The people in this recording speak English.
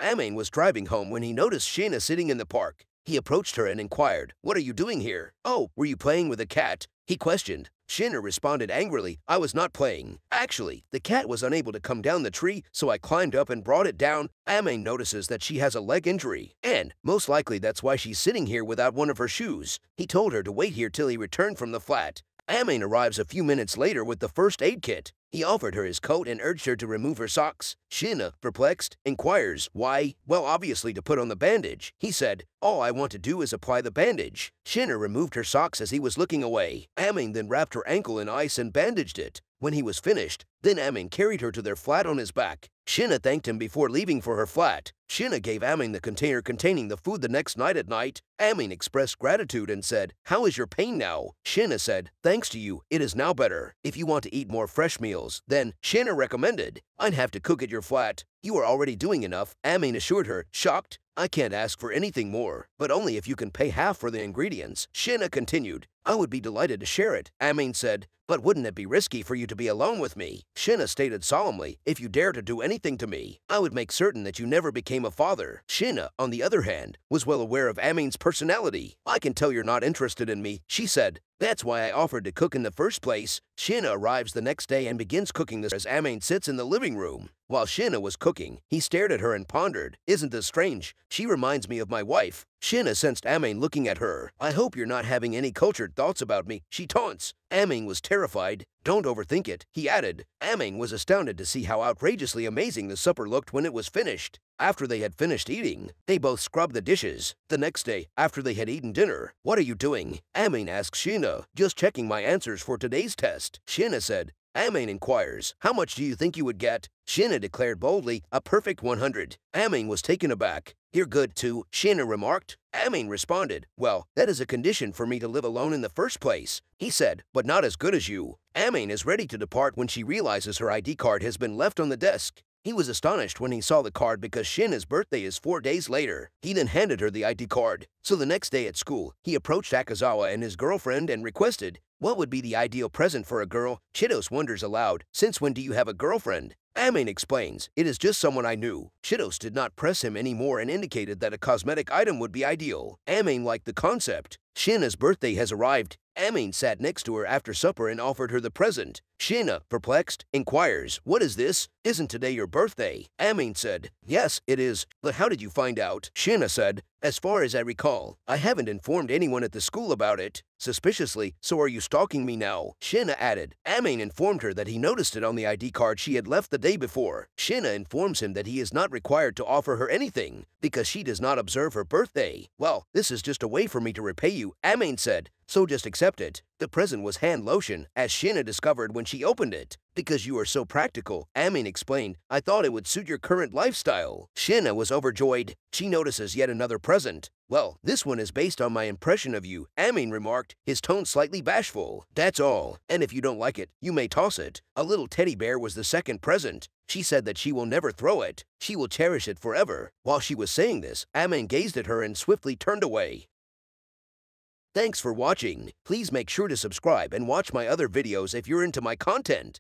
Amin was driving home when he noticed Shayna sitting in the park. He approached her and inquired, "What are you doing here?" "Oh, were you playing with a cat?" he questioned. Shayna responded angrily, "I was not playing. Actually, the cat was unable to come down the tree, so I climbed up and brought it down." Amin notices that she has a leg injury, and most likely that's why she's sitting here without one of her shoes. He told her to wait here till he returned from the flat. Amin arrives a few minutes later with the first aid kit. He offered her his coat and urged her to remove her socks. Shayna, perplexed, inquires, "Why?" "Well, obviously to put on the bandage." He said, "All I want to do is apply the bandage." Shayna removed her socks as he was looking away. Amin then wrapped her ankle in ice and bandaged it. When he was finished, then Amin carried her to their flat on his back. Shayna thanked him before leaving for her flat. Shayna gave Amin the container containing the food the next night at night. Amin expressed gratitude and said, "How is your pain now?" Shayna said, "Thanks to you, it is now better. If you want to eat more fresh meals, then," Shayna recommended, "I'd have to cook at your flat." "You are already doing enough," Amin assured her, shocked. "I can't ask for anything more, but only if you can pay half for the ingredients." Shayna continued, "I would be delighted to share it." Amin said, "But wouldn't it be risky for you to be alone with me?" Shayna stated solemnly, "If you dare to do anything to me, I would make certain that you never became a father." Shayna, on the other hand, was well aware of Amin's personality. "I can tell you're not interested in me," she said. "That's why I offered to cook in the first place." Shayna arrives the next day and begins cooking this as Amin sits in the living room. While Shayna was cooking, he stared at her and pondered, "Isn't this strange? She reminds me of my wife." Shayna sensed Amin looking at her. "I hope you're not having any cultured thoughts about me," she taunts. Amin was terrified. "Don't overthink it," he added. Amin was astounded to see how outrageously amazing the supper looked when it was finished. After they had finished eating, they both scrubbed the dishes. The next day, after they had eaten dinner, "What are you doing?" Amin asked Shayna. "Just checking my answers for today's test," Shayna said. Amin inquires, "How much do you think you would get?" Shayna declared boldly, "A perfect 100. Amin was taken aback. "You're good too," Shayna remarked. Amin responded, "Well, that is a condition for me to live alone in the first place." He said, "But not as good as you." Amin is ready to depart when she realizes her ID card has been left on the desk. He was astonished when he saw the card because Shayna's birthday is 4 days later. He then handed her the ID card. So the next day at school, he approached Akazawa and his girlfriend and requested, "What would be the ideal present for a girl?" Shidos wonders aloud, "Since when do you have a girlfriend?" Amin explains, "It is just someone I knew." Shidos did not press him anymore and indicated that a cosmetic item would be ideal. Amin liked the concept. Shayna's birthday has arrived. Amin sat next to her after supper and offered her the present. Shayna, perplexed, inquires, "What is this? Isn't today your birthday?" Amin said, "Yes, it is. But how did you find out?" Shayna said, "As far as I recall, I haven't informed anyone at the school about it." Suspiciously, "So are you stalking me now?" Shayna added. Amin informed her that he noticed it on the ID card she had left the day before. Shayna informs him that he is not required to offer her anything because she does not observe her birthday. "Well, this is just a way for me to repay you," Amin said. "So just accept it." The present was hand lotion, as Shayna discovered when she opened it. "Because you are so practical," Amin explained, "I thought it would suit your current lifestyle." Shayna was overjoyed. She notices yet another present. "Well, this one is based on my impression of you," Amin remarked, his tone slightly bashful. "That's all, and if you don't like it, you may toss it." A little teddy bear was the second present. She said that she will never throw it. She will cherish it forever. While she was saying this, Amin gazed at her and swiftly turned away. Thanks for watching. Please make sure to subscribe and watch my other videos if you're into my content.